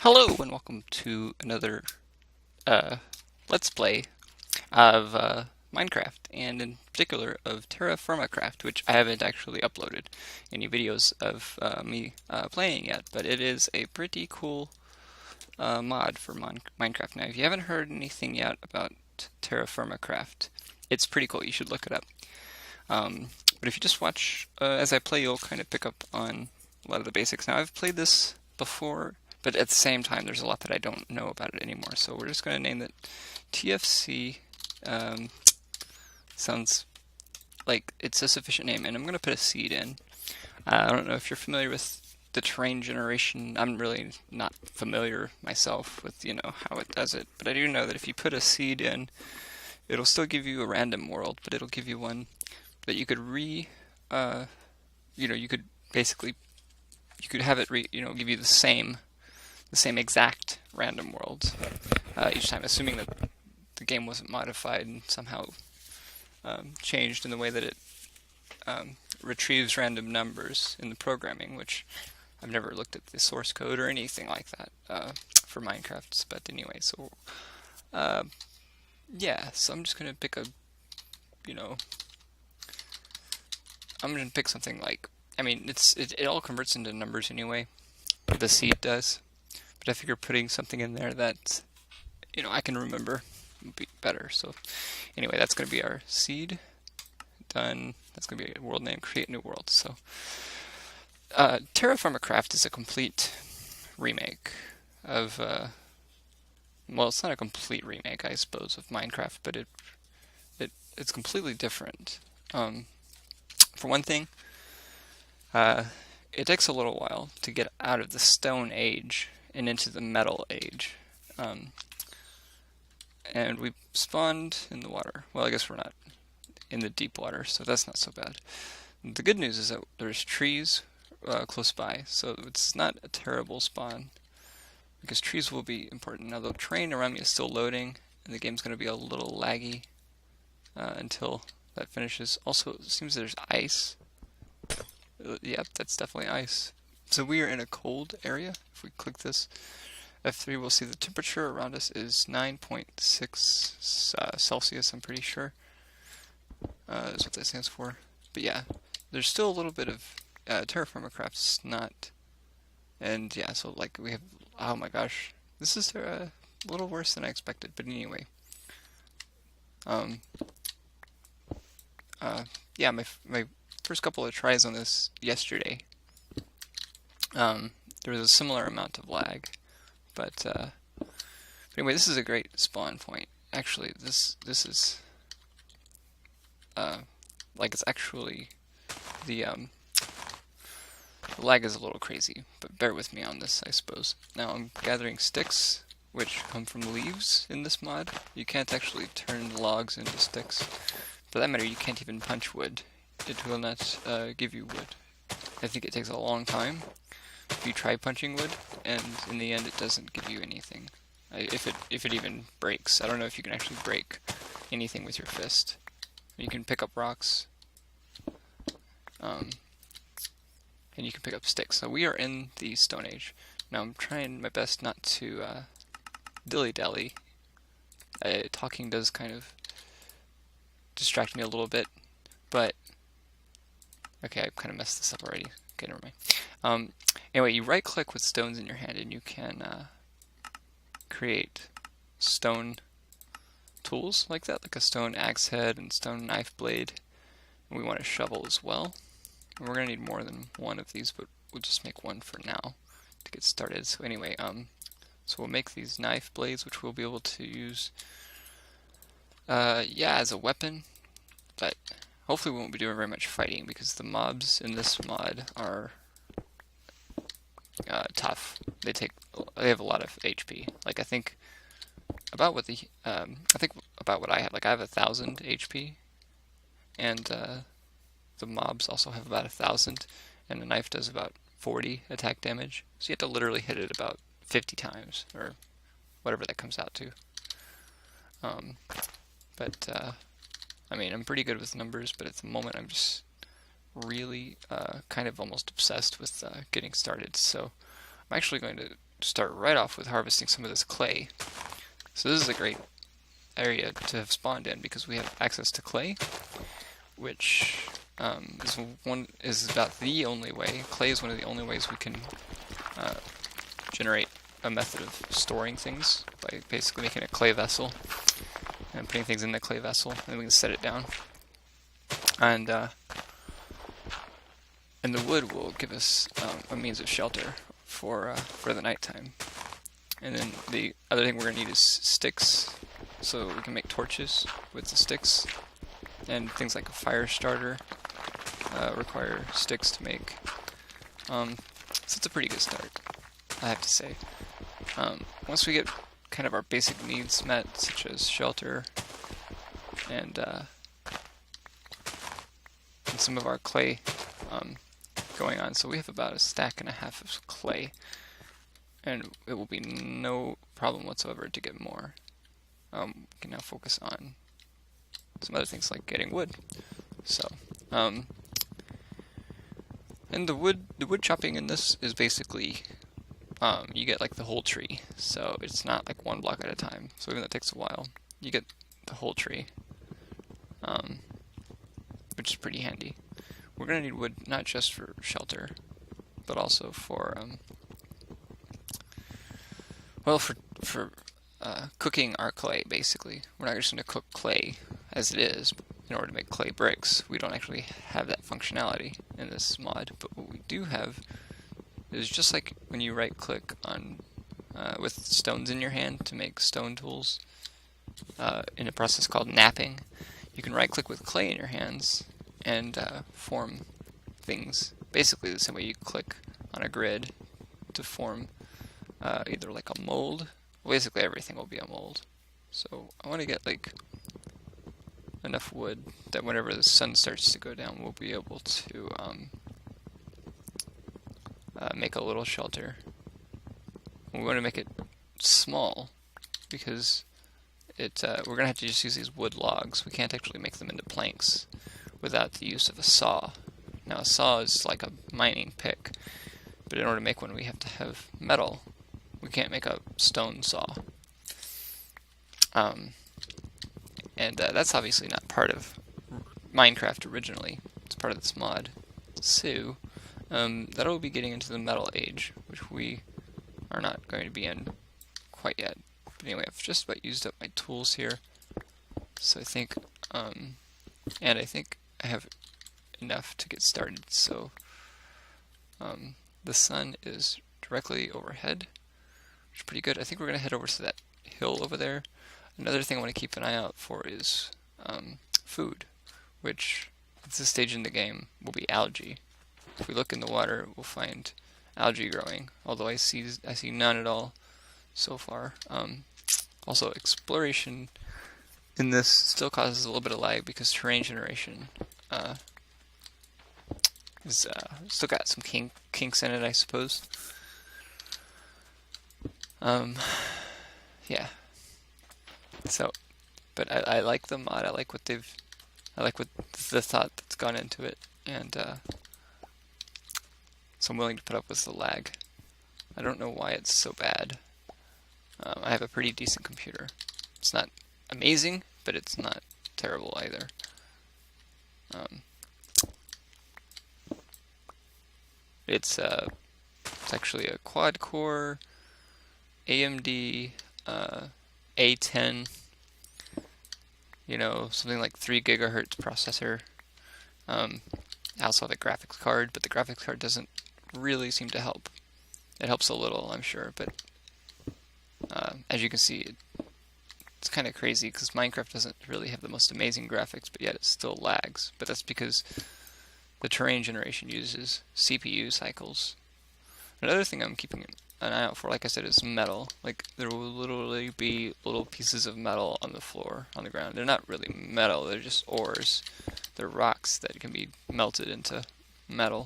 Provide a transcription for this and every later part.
Hello and welcome to another uh, Let's Play of Minecraft, and in particular of TerraFirmaCraft, which I haven't actually uploaded any videos of me playing yet, but it is a pretty cool mod for Minecraft. Now, if you haven't heard anything yet about TerraFirmaCraft, it's pretty cool. You should look it up. But if you just watch as I play, you'll kind of pick up on a lot of the basics. Now, I've played this before, but at the same time, there's a lot that I don't know about it anymore. So we're just going to name it TFC. Sounds like it's a sufficient name, and I'm going to put a seed in. I don't know if you're familiar with the terrain generation. I'm really not familiar myself with, how it does it, but I do know that if you put a seed in, it'll still give you a random world, but it'll give you one that you could you could basically, you could have it give you the same exact random world each time, assuming that the game wasn't modified and somehow changed in the way that it retrieves random numbers in the programming, which I've never looked at the source code or anything like that for Minecraft. But anyway, so yeah, so I'm just gonna pick I'm gonna pick something like, it all converts into numbers anyway. The seed does. But I figure putting something in there that, I can remember would be better. So anyway, that's going to be our seed. Done. That's going to be a world name, create new world. So TerraFirmaCraft is a complete remake of, well, it's not a complete remake, I suppose, of Minecraft, but it's completely different. For one thing, it takes a little while to get out of the Stone Age and into the Metal Age. And we spawned in the water. Well, I guess we're not in the deep water, so that's not so bad. The good news is that there's trees close by, so it's not a terrible spawn, because trees will be important. Now, the terrain around me is still loading, and the game's going to be a little laggy until that finishes. Also, it seems there's ice. Yep, that's definitely ice. So we are in a cold area. If we click this F3, we'll see the temperature around us is 9.6 Celsius, I'm pretty sure. Is what that stands for. But yeah, there's still a little bit of TerraFirmaCraft's not. And yeah, so like we have, oh my gosh, this is a little worse than I expected. But anyway, yeah, my first couple of tries on this yesterday, there was a similar amount of lag, but anyway, this is a great spawn point. Actually, this is like, it's actually the lag is a little crazy, but bear with me on this, I suppose. Now I'm gathering sticks, which come from leaves in this mod. You can't actually turn logs into sticks. For that matter, you can't even punch wood. It will not give you wood. I think it takes a long time if you try punching wood, and in the end it doesn't give you anything. If it even breaks. I don't know if you can actually break anything with your fist. You can pick up rocks, and you can pick up sticks. So we are in the Stone Age. Now I'm trying my best not to dilly-dally. Talking does kind of distract me a little bit, but okay, I kind of messed this up already. Okay, never mind. Anyway, you right-click with stones in your hand, and you can create stone tools like that, like a stone axe head and stone knife blade. And we want a shovel as well. And we're gonna need more than one of these, but we'll just make one for now to get started. So anyway, so we'll make these knife blades, which we'll be able to use, yeah, as a weapon, but hopefully we won't be doing very much fighting, because the mobs in this mod are tough. They have a lot of HP. Like, I think about what I have. Like, I have 1,000 HP, and the mobs also have about 1,000, and the knife does about 40 attack damage. So you have to literally hit it about 50 times, or whatever that comes out to. I'm pretty good with numbers, but at the moment I'm just really kind of almost obsessed with getting started. So I'm actually going to start right off with harvesting some of this clay. So this is a great area to have spawned in because we have access to clay, which is about the only way. Clay is one of the only ways we can generate a method of storing things by basically making a clay vessel and putting things in the clay vessel, and then we can set it down. And the wood will give us a means of shelter for the nighttime. And then the other thing we're going to need is sticks, so we can make torches with the sticks. And things like a fire starter require sticks to make. So it's a pretty good start, I have to say. Once we get kind of our basic needs met, such as shelter and some of our clay going on, so we have about a stack and a half of clay, and it will be no problem whatsoever to get more. We can now focus on some other things like getting wood. So, and the wood chopping in this is basically you get like the whole tree, so it's not like one block at a time. So even though it takes a while, you get the whole tree, which is pretty handy. We're gonna need wood not just for shelter, but also for for cooking our clay. Basically, we're not just gonna cook clay as it is in order to make clay bricks. We don't actually have that functionality in this mod, but what we do have is just like when you right click on with stones in your hand to make stone tools in a process called knapping, you can right click with clay in your hands and form things basically the same way you click on a grid to form either like a mold. Well, basically everything will be a mold. So I want to get like enough wood that whenever the sun starts to go down, we'll be able to make a little shelter. We want to make it small because we're going to have to just use these wood logs. We can't actually make them into planks without the use of a saw. Now a saw is like a mining pick, but in order to make one we have to have metal. We can't make a stone saw. And that's obviously not part of Minecraft originally. It's part of this mod. So that'll be getting into the metal age, which we are not going to be in quite yet. But anyway, I've just about used up my tools here. So I think, and I think I have enough to get started. So the sun is directly overhead, which is pretty good. I think we're going to head over to that hill over there. Another thing I want to keep an eye out for is food, which at this stage in the game will be algae. If we look in the water, we'll find algae growing, although I see none at all so far. Also, exploration in this still causes a little bit of lag because terrain generation is still got some kinks in it, I suppose. Yeah. So, but I like the mod. I like what the thought that's gone into it, and so I'm willing to put up with the lag. I don't know why it's so bad. I have a pretty decent computer. It's not amazing, but it's not terrible either. It's actually a quad-core AMD A10. You know, something like 3 gigahertz processor. I also have a graphics card, but the graphics card doesn't really seem to help. It helps a little, I'm sure, but as you can see, it's kind of crazy because Minecraft doesn't really have the most amazing graphics, but yet it still lags. But that's because the terrain generation uses CPU cycles. Another thing I'm keeping an eye out for, like I said, is metal. Like, there will literally be little pieces of metal on the floor, on the ground. They're not really metal, they're just ores. They're rocks that can be melted into metal.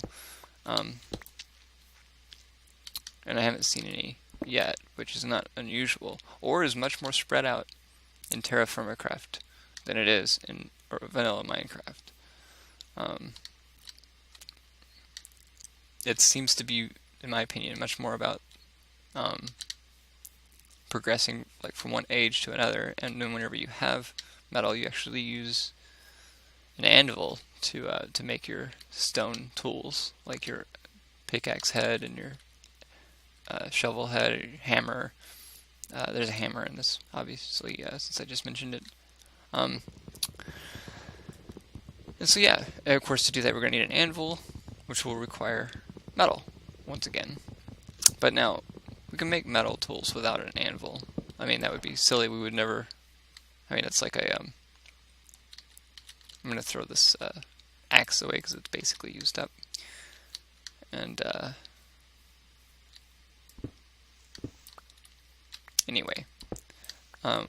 And I haven't seen any yet, which is not unusual. Ore is much more spread out in TerraFirmaCraft than it is in vanilla Minecraft. It seems to be, in my opinion, much more about progressing like from one age to another, and then whenever you have metal, you actually use an anvil to make your stone tools, like your pickaxe head and your shovel head, or your hammer. There's a hammer in this, obviously, since I just mentioned it. And so yeah, of course, to do that, we're going to need an anvil, which will require metal once again. But now we can make metal tools without an anvil. I mean, that would be silly. We would never. I mean, it's like I'm going to throw this axe away because it's basically used up. And anyway,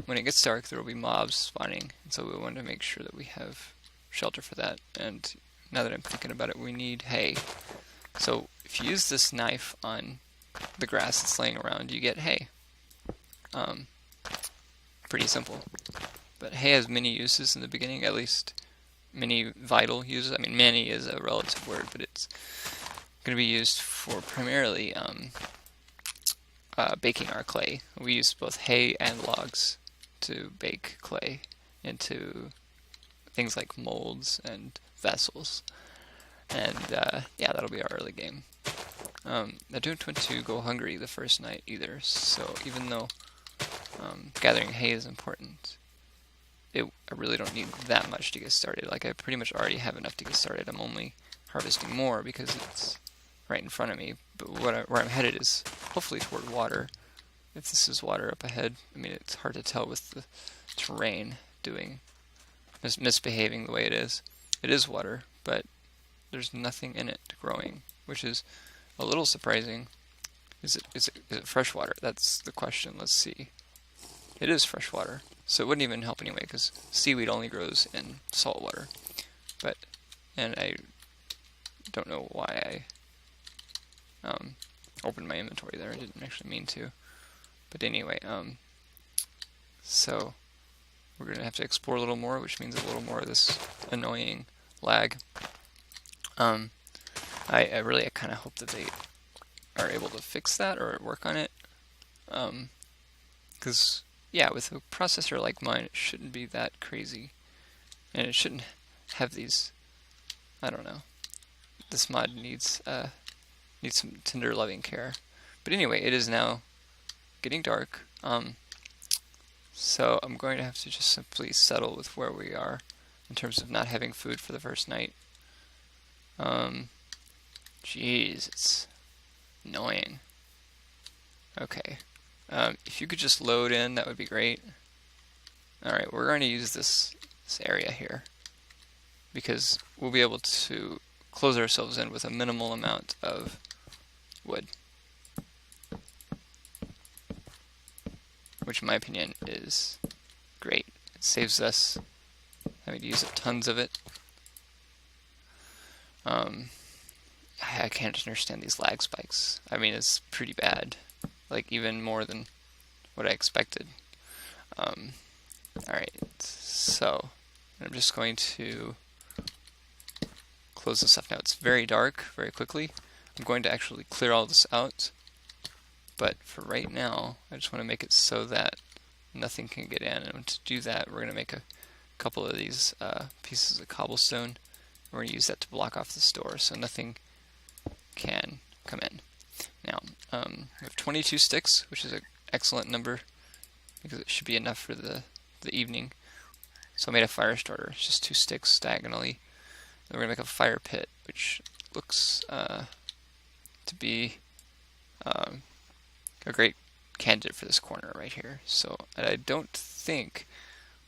when it gets dark, there will be mobs spawning, and so we want to make sure that we have shelter for that. And now that I'm thinking about it, we need hay. So if you use this knife on the grass that's laying around, you get hay. Pretty simple. But hay has many uses in the beginning, at least many vital uses. I mean, many is a relative word, but it's going to be used for primarily baking our clay. We use both hay and logs to bake clay into things like molds and vessels. And yeah, that'll be our early game. I don't want to go hungry the first night either, so even though gathering hay is important, I really don't need that much to get started. Like, I pretty much already have enough to get started. I'm only harvesting more because it's right in front of me. But where I'm headed is hopefully toward water. If this is water up ahead, I mean, it's hard to tell with the terrain misbehaving the way it is. It is water, but there's nothing in it growing, which is a little surprising. Is it fresh water? That's the question. Let's see. It is fresh water, so it wouldn't even help anyway, because seaweed only grows in salt water. And I don't know why I opened my inventory there. I didn't actually mean to. But anyway, so we're going to have to explore a little more, which means a little more of this annoying lag. I really kind of hope that they are able to fix that or work on it. Because, yeah, with a processor like mine, it shouldn't be that crazy. And it shouldn't have these, I don't know. This mod needs some tender loving care. But anyway, it is now getting dark. So I'm going to have to just simply settle with where we are in terms of not having food for the first night. Jeez, it's annoying. Okay. If you could just load in, that would be great. Alright, we're going to use this area here, because we'll be able to close ourselves in with a minimal amount of wood. Which in my opinion is great. It saves us having to use up tons of it. I can't understand these lag spikes. I mean, it's pretty bad. Like, even more than what I expected. Alright, so I'm just going to close this up now. It's very dark very quickly. I'm going to actually clear all this out. But for right now, I just want to make it so that nothing can get in. And to do that, we're going to make a couple of these pieces of cobblestone. We're going to use that to block off the store so nothing can come in. Now, we have 22 sticks, which is an excellent number because it should be enough for the evening. So I made a fire starter. It's just 2 sticks diagonally. Then we're going to make a fire pit, which looks to be a great candidate for this corner right here. So I don't think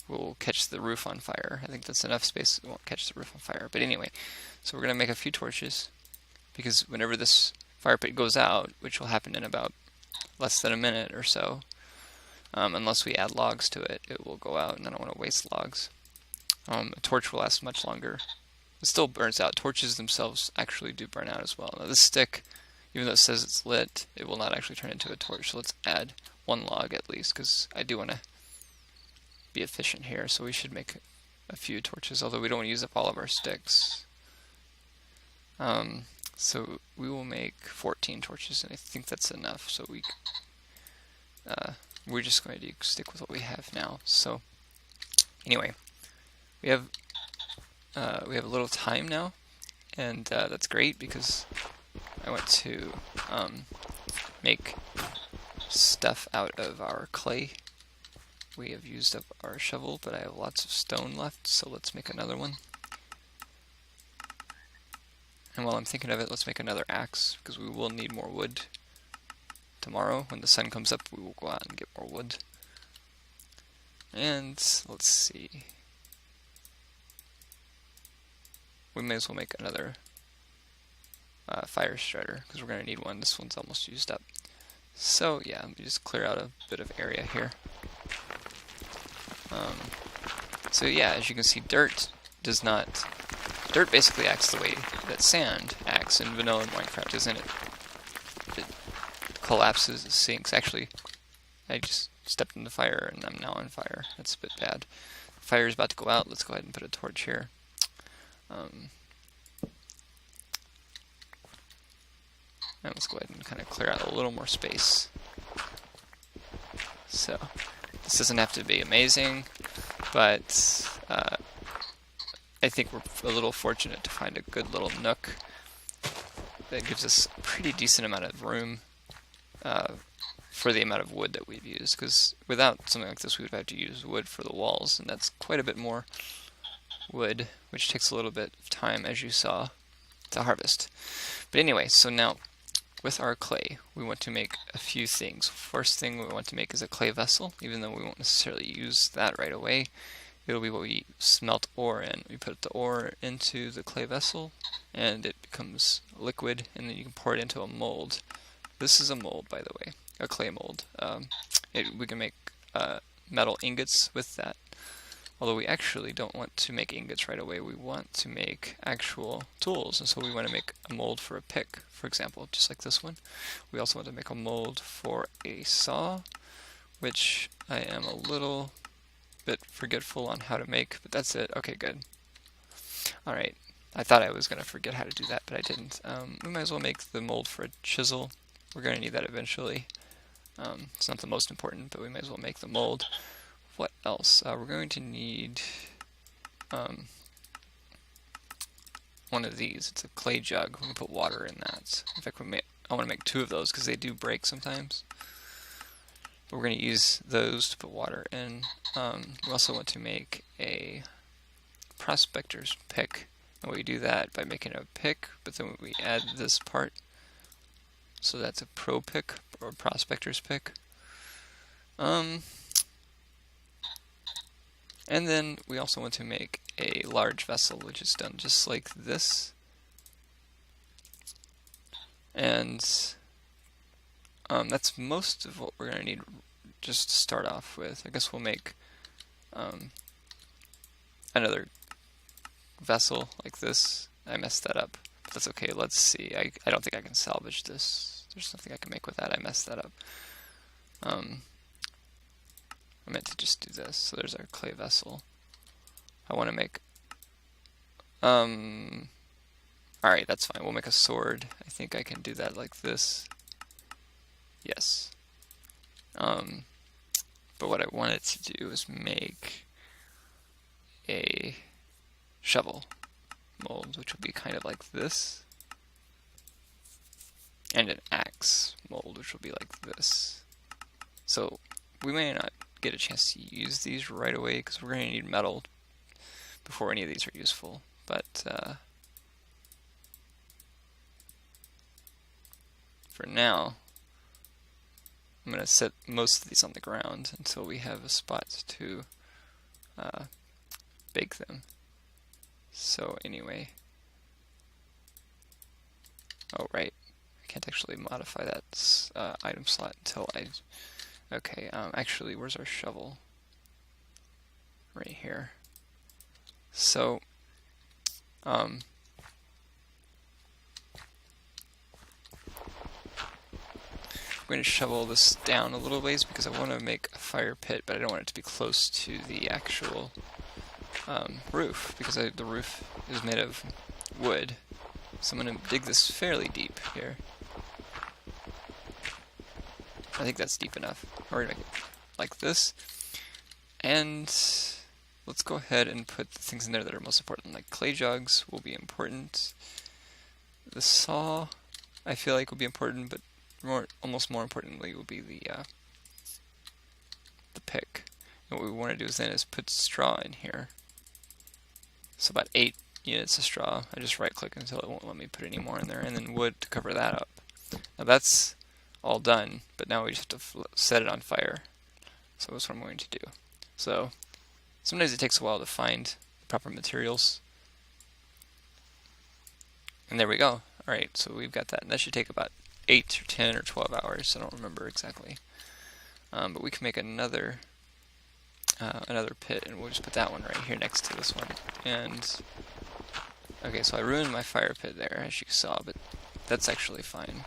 we'll catch the roof on fire. I think that's enough space that it won't catch the roof on fire. But anyway, so we're going to make a few torches, because whenever this fire pit goes out, which will happen in about less than a minute or so, unless we add logs to it, it will go out, and I don't want to waste logs. A torch will last much longer. It still burns out. Torches themselves actually do burn out as well. Now this stick, even though it says it's lit, it will not actually turn into a torch. So let's add 1 log at least, because I do want to be efficient here. So we should make a few torches, although we don't want to use up all of our sticks. So we will make 14 torches, and I think that's enough. So we're just going to stick with what we have now. So anyway, we have a little time now, and that's great because I want to make stuff out of our clay. We have used up our shovel, but I have lots of stone left, so let's make another one. And while I'm thinking of it, let's make another axe, because we will need more wood. Tomorrow, when the sun comes up, we will go out and get more wood. And let's see. We may as well make another fire strider, because we're going to need one. This one's almost used up. So yeah, let me just clear out a bit of area here. So yeah, as you can see, dirt basically acts the way that sand acts in vanilla Minecraft, isn't it? It collapses, it sinks. Actually, I just stepped in the fire and I'm now on fire. That's a bit bad. Fire is about to go out. Let's go ahead and put a torch here. And let's go ahead and kind of clear out a little more space. So, this doesn't have to be amazing, but I think we're a little fortunate to find a good little nook that gives us a pretty decent amount of room for the amount of wood that we've used, because without something like this we would have to use wood for the walls, and that's quite a bit more wood, which takes a little bit of time, as you saw, to harvest. But anyway, so now with our clay we want to make a few things. First thing we want to make is a clay vessel, even though we won't necessarily use that right away. It'll be what we smelt ore in. We put the ore into the clay vessel and it becomes liquid, and then you can pour it into a mold. This is a mold, by the way, a clay mold. We can make metal ingots with that, although we actually don't want to make ingots right away. We want to make actual tools, and so we want to make a mold for a pick, for example, just like this one. We also want to make a mold for a saw, which I am a little bit forgetful on how to make, but that's it. Okay, good. Alright, I thought I was going to forget how to do that, but I didn't. We might as well make the mold for a chisel. We're going to need that eventually. It's not the most important, but we might as well make the mold. What else? We're going to need one of these. It's a clay jug. We can put water in that. In fact, I want to make two of those because they do break sometimes. But we're going to use those to put water in. We also want to make a prospector's pick, and we do that by making a pick, but then we add this part. So that's a pro pick or prospector's pick. And then we also want to make a large vessel, which is done just like this. And that's most of what we're going to need just to start off with. I guess we'll make another vessel like this. I messed that up, but that's okay. Let's see. I don't think I can salvage this. There's something I can make with that. I messed that up. I meant to just do this. So there's our clay vessel. I want to make alright, that's fine. We'll make a sword. I think I can do that like this. Yes. But what I wanted to do is make a shovel mold, which will be kind of like this, and an axe mold, which will be like this. So we may not get a chance to use these right away because we're going to need metal before any of these are useful, but for now I'm going to set most of these on the ground until we have a spot to bake them. So anyway, oh right, I can't actually modify that item slot until okay, actually, where's our shovel? Right here. So, I'm going to shovel this down a little ways because I want to make a fire pit, but I don't want it to be close to the actual roof, because the roof is made of wood. So I'm going to dig this fairly deep here. I think that's deep enough. We're going to make it like this. And let's go ahead and put the things in there that are most important. Like clay jugs will be important. The saw, I feel like will be important, but almost more importantly will be the pick. And what we want to do is then put straw in here. So about 8 units of straw. I just right click until it won't let me put any more in there, and then wood to cover that up. Now that's all done, but now we just have to set it on fire. So that's what I'm going to do. So sometimes it takes a while to find the proper materials. And there we go. Alright, so we've got that. And that should take about 8 or 10 or 12 hours. I don't remember exactly. But we can make another pit, and we'll just put that one right here next to this one. And okay, so I ruined my fire pit there, as you saw, but that's actually fine.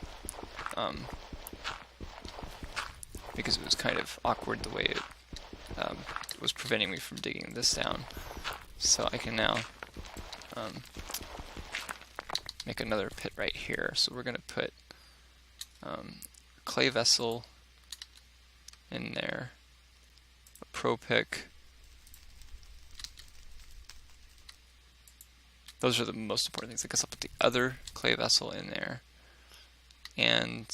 Because it was kind of awkward the way it was preventing me from digging this down. So I can now make another pit right here. So we're going to put clay vessel in there, a pro pick. Those are the most important things. I guess I'll put the other clay vessel in there, and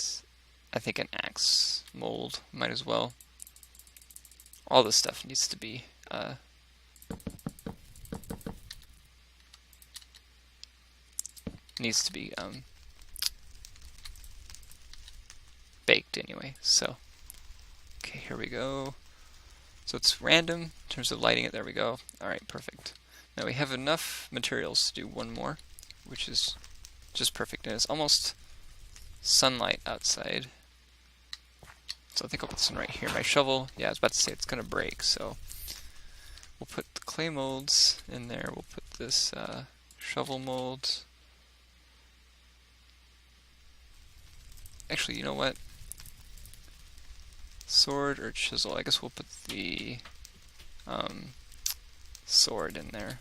I think an axe mold might as well. All this stuff needs to be baked anyway. So okay, here we go. So it's random in terms of lighting it. There we go. Alright, perfect. Now we have enough materials to do one more, which is just perfect. And it's almost sunlight outside. So I think I'll put this one right here. My shovel, yeah, I was about to say it's going to break, so we'll put the clay molds in there. We'll put this shovel mold. Actually, you know what? Sword or chisel? I guess we'll put the sword in there.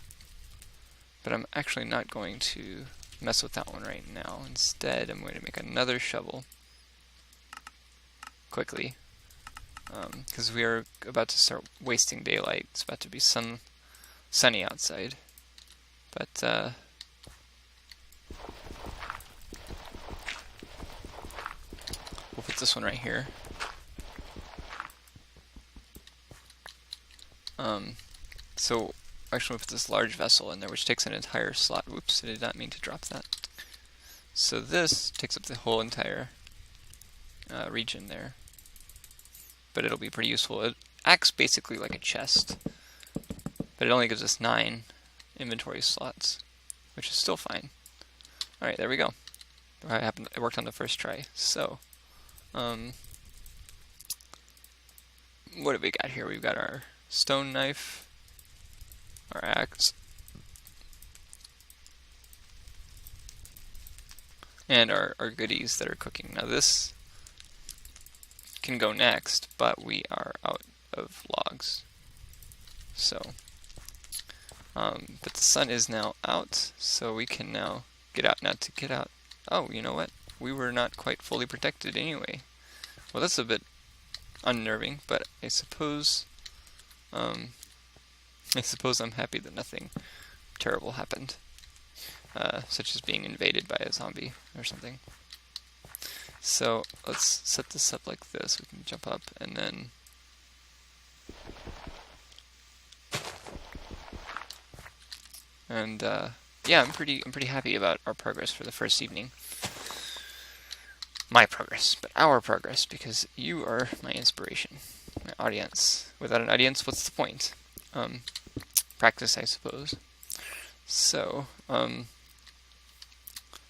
But I'm actually not going to mess with that one right now. Instead, I'm going to make another shovel quickly, because we are about to start wasting daylight. It's about to be sunny outside. But we'll put this one right here. So actually we'll put this large vessel in there, which takes an entire slot. Whoops, I did not mean to drop that. So this takes up the whole entire region there. But it'll be pretty useful. It acts basically like a chest, but it only gives us 9 inventory slots, which is still fine. Alright, there we go. It worked on the first try. So, what have we got here? We've got our stone knife, our axe, and our goodies that are cooking. Now this can go next, but we are out of logs. So, but the sun is now out, so we can now get out. Now to get out, oh, you know what? We were not quite fully protected anyway. Well, that's a bit unnerving, but I suppose I'm happy that nothing terrible happened, such as being invaded by a zombie or something. So let's set this up like this. We can jump up and then yeah, I'm pretty happy about our progress for the first evening. My progress, but our progress, because you are my inspiration, my audience. Without an audience, what's the point? Practice, I suppose. So,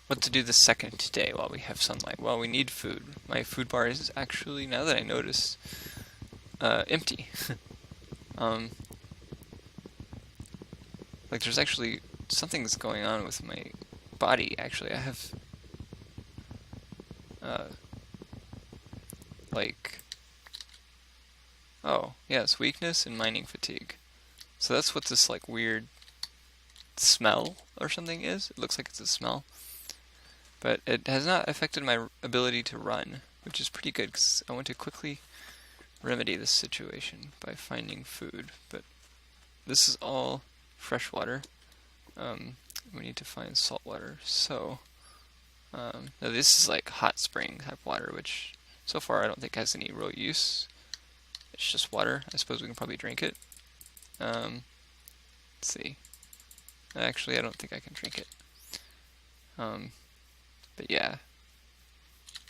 what to do the second day while we have sunlight? Well, we need food. My food bar is actually, now that I notice, empty. Like there's actually something's going on with my body. Actually, I have oh yes, weakness and mining fatigue. So that's what this like weird smell or something is. It looks like it's a smell. but it has not affected my ability to run, which is pretty good because I want to quickly remedy this situation by finding food. But this is all fresh water. We need to find salt water. So now this is like hot spring type water, which so far I don't think has any real use. It's just water. I suppose we can probably drink it. Let's see. Actually, I don't think I can drink it. But yeah.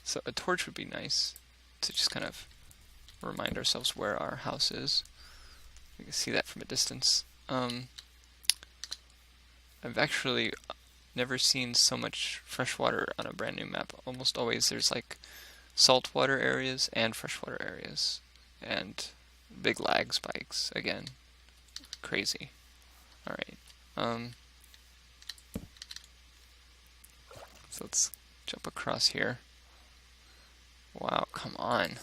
So a torch would be nice to just kind of remind ourselves where our house is. We can see that from a distance. I've actually never seen so much fresh water on a brand new map. Almost always there's like saltwater areas and freshwater areas. And big lag spikes again. Crazy. Alright. So let's jump across here. Wow, come on.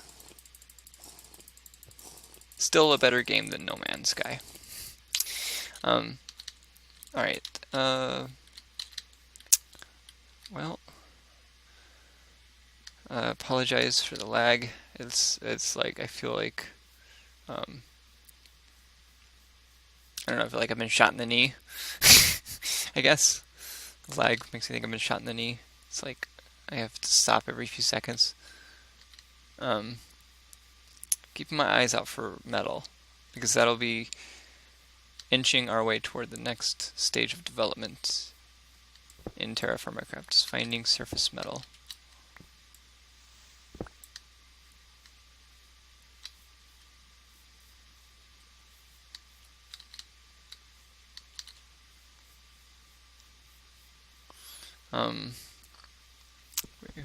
Still a better game than No Man's Sky. Alright. Well, apologize for the lag. It's like I feel like I don't know, I feel like I've been shot in the knee. I guess. The lag makes me think I've been shot in the knee. It's like I have to stop every few seconds. Keeping my eyes out for metal, because that'll be inching our way toward the next stage of development in TerraFirmaCraft, just finding surface metal.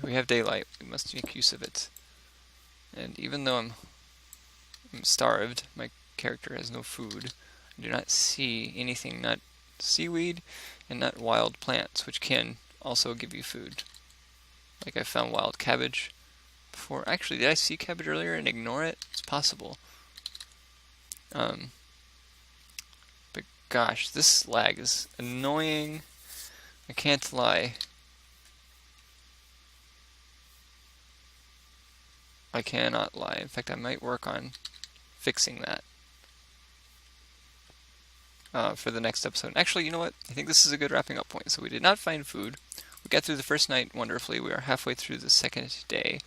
We have daylight, we must make use of it. And even though I'm starved, my character has no food, I do not see anything, not seaweed and not wild plants, which can also give you food. Like I found wild cabbage before. Actually, did I see cabbage earlier and ignore it? It's possible. But gosh, this lag is annoying. I can't lie. I cannot lie. In fact, I might work on fixing that for the next episode. Actually, you know what? I think this is a good wrapping up point. So we did not find food. We got through the first night wonderfully. We are halfway through the second day.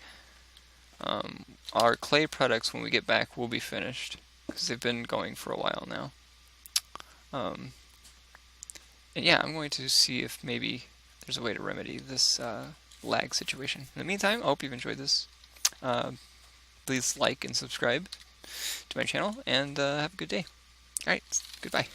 Our clay products, when we get back, will be finished because they've been going for a while now. And yeah, I'm going to see if maybe there's a way to remedy this lag situation. In the meantime, I hope you've enjoyed this. Please like and subscribe to my channel, and have a good day. Alright, goodbye.